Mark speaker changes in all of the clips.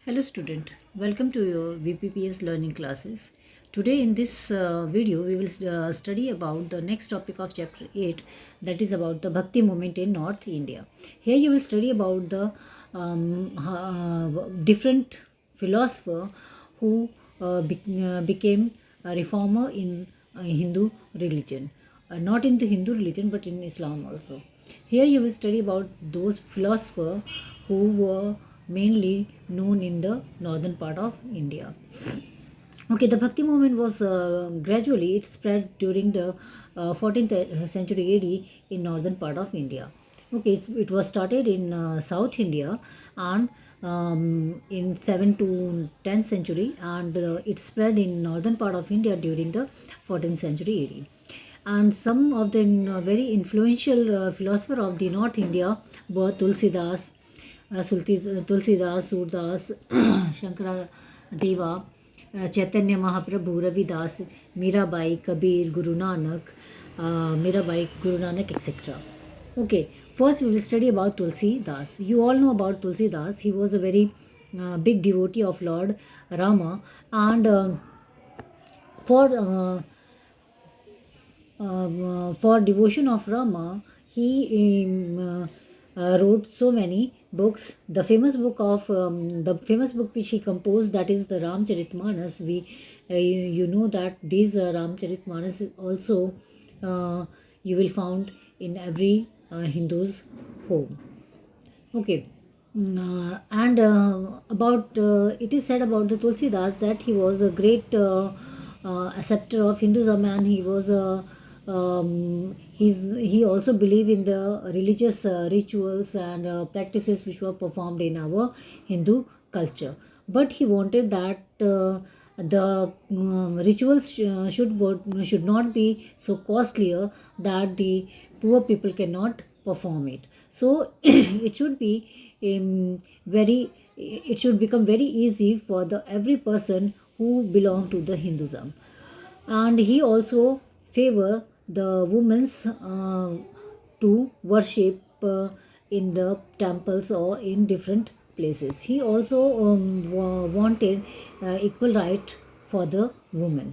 Speaker 1: Hello student, welcome to your VPPS learning classes. Today in this video we will study about the next topic of chapter 8, that is about the Bhakti movement in North India. Here you will study about the different philosopher who became a reformer in Hindu religion. Not in the Hindu religion but in Islam also. Here you will study about those philosophers who were mainly known in the northern part of India. Okay, the Bhakti movement was gradually it spread during the 14th century AD in northern part of India. Okay, it was started in South India and in 7th to 10th century, and it spread in northern part of India during the 14th century AD. And some of the very influential philosopher of the North India were Tulsidas, Surdas, Shankara Deva, Chaitanya Mahaprabhu, Ravidas, Mirabai, Kabir, Guru Nanak, etc. Okay, first we will study about Tulsi Das. You all know about Tulsi Das. He was a very big devotee of Lord Rama, and for for devotion of Rama, he wrote so many books. The famous book which he composed, that is the Ramcharitmanas. You know that these Ramcharitmanas also you will found in every Hindu's home. Okay. And about it is said about the Tulsidas that he was a great acceptor of Hinduism, and he also believed in the religious rituals and practices which were performed in our Hindu culture. But he wanted that the rituals should not be so costlier that the poor people cannot perform it. So it should be very it should become very easy for the every person who belong to the Hinduism. And he also favor the women's to worship in the temples or in different places. He also wanted equal right for the women.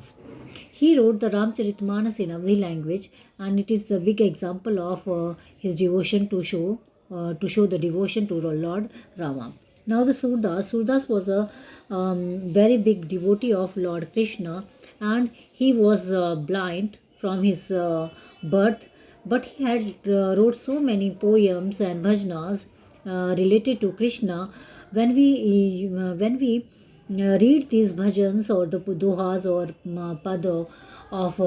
Speaker 1: He wrote the Ramcharitmanas in Awadhi language, and it is the big example of his devotion to show the devotion to Lord Rama. Now the Surdas was a very big devotee of Lord Krishna, and he was blind from his birth, but he had wrote so many poems and bhajanas related to Krishna. When we read these bhajans or the dohas or pada of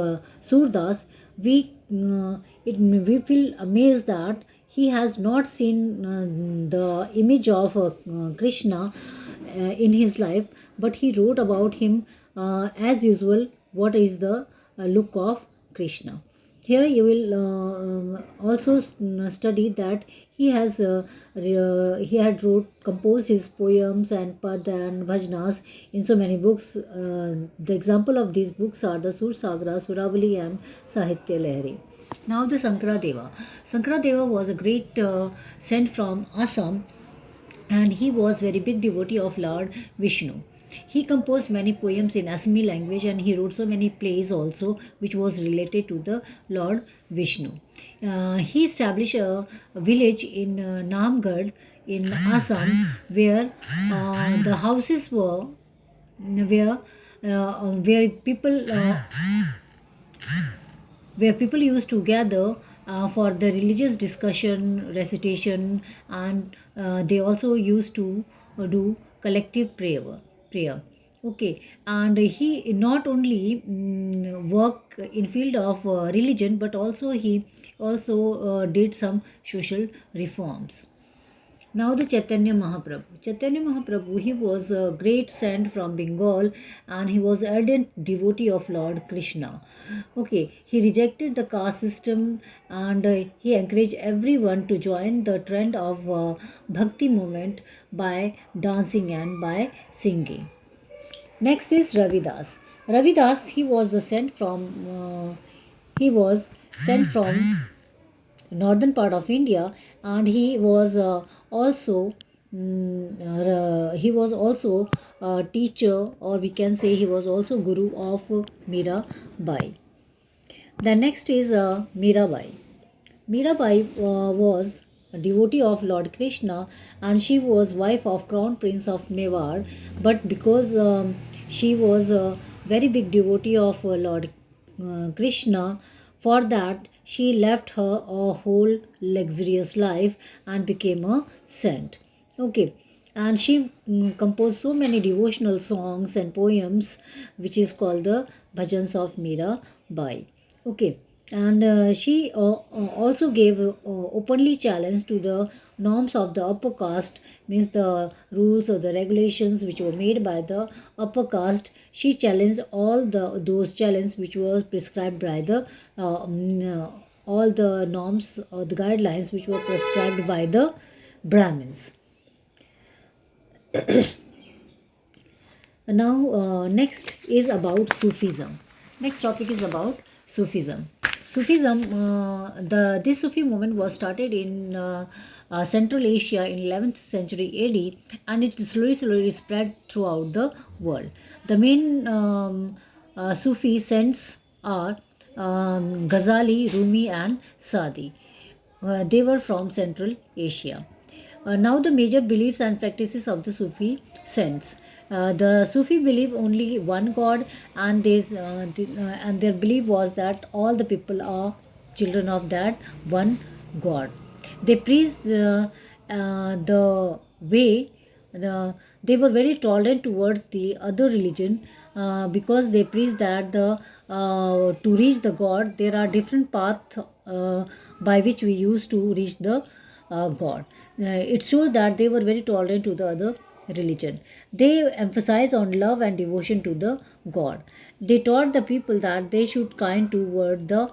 Speaker 1: Surdas, we feel amazed that he has not seen the image of Krishna in his life, but he wrote about him as usual. What is the look of Krishna? Here you will also study that he had composed his poems and pad and bhajanas in so many books. The example of these books are the Sur Sagra, Suravali, and Sahitya Lahari. Now the Sankaradeva. Sankaradeva was a great saint from Assam, and he was very big devotee of Lord Vishnu. He composed many poems in Assami language, and he wrote so many plays also which was related to the Lord Vishnu. He established a village in Namgarh in Assam where the houses where people used to gather for the religious discussion, recitation, and they also used to do collective prayer. Okay, and he not only work in field of religion, but also he also did some social reforms. Now the Chaitanya Mahaprabhu. Chaitanya Mahaprabhu, he was a great saint from Bengal, and he was ardent devotee of Lord Krishna. Okay, he rejected the caste system, and he encouraged everyone to join the trend of bhakti movement by dancing and by singing. Next is Ravidas. Ravidas, he was sent from northern part of India, and he was also he was also a teacher, or we can say he was also guru of Mirabai. The next is Mirabai. Mirabai was a devotee of Lord Krishna, and she was wife of Crown Prince of Mewar. But because she was a very big devotee of Lord Krishna, for that she left her a whole luxurious life and became a saint. Okay, and she composed so many devotional songs and poems, which is called the Bhajans of Mirabai. Okay, and she also gave openly challenge to the norms of the upper caste, means the rules or the regulations which were made by the upper caste. She challenged all those challenges which were prescribed by the all the norms or the guidelines which were prescribed by the Brahmins. Now, next is about Sufism. Next topic is about Sufism. Sufism, this Sufi movement was started in Central Asia in 11th century AD, and it slowly spread throughout the world. The main Sufi saints are Ghazali, Rumi, and Sadi. They were from Central Asia. Now, the major beliefs and practices of the Sufi saints. The Sufi believe only one God, and and their belief was that all the people are children of that one God. They preached the way. They were very tolerant towards the other religion, because they preach that to reach the God there are different paths by which we used to reach the God. It shows that they were very tolerant to the other religion. They emphasize on love and devotion to the God. They taught the people that they should kind toward the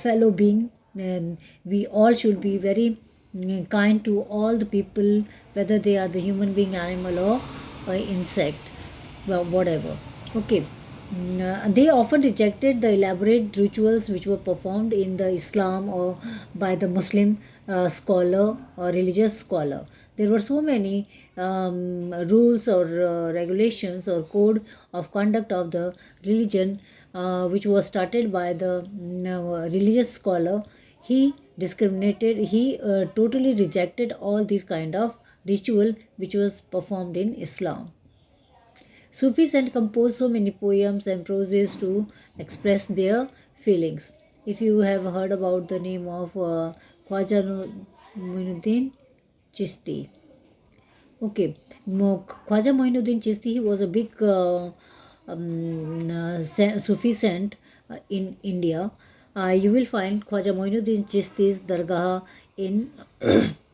Speaker 1: fellow being, and we all should be very kind to all the people, whether they are the human being, animal, or insect, well, whatever. Okay. They often rejected the elaborate rituals which were performed in the Islam or by the Muslim scholar or religious scholar. There were so many rules or regulations or code of conduct of the religion which was started by the religious scholar. He discriminated, he totally rejected all these kind of ritual which was performed in Islam. Sufis and composed so many poems and proses to express their feelings. If you have heard about the name of Khwaja Muinuddin Chishti. Okay, Khwaja Muinuddin Chishti, he was a big Sufi saint in India. You will find Khwaja Muinuddin Chishti's Dargah in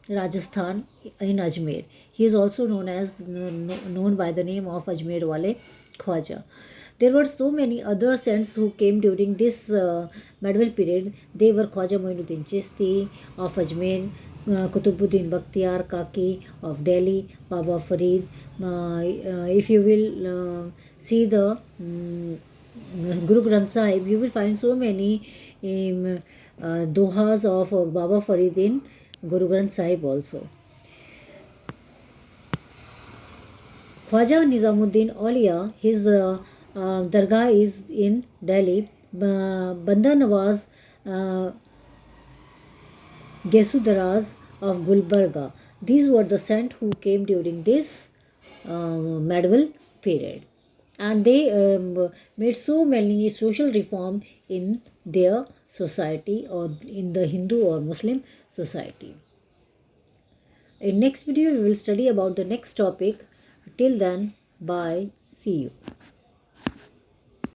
Speaker 1: Rajasthan, in Ajmer. He is also known by the name of Ajmer Wale Khwaja. There were so many other saints who came during this medieval period. They were Khwaja Muinuddin Chishti of Ajmer, Kutubuddin Bakhtiar Kaki of Delhi, Baba Farid. If you will see the Guru Granth Sahib, you will find so many dohas of Baba Farid in Guru Granth Sahib also. Khwaja Nizamuddin Aulia, his dargah is in Delhi. Banda Nawaz Gesudaraz of Gulbarga. These were the saints who came during this medieval period, and they made so many social reform in their society or in the Hindu or Muslim society. In next video we will study about the next topic. Till then, bye, see you.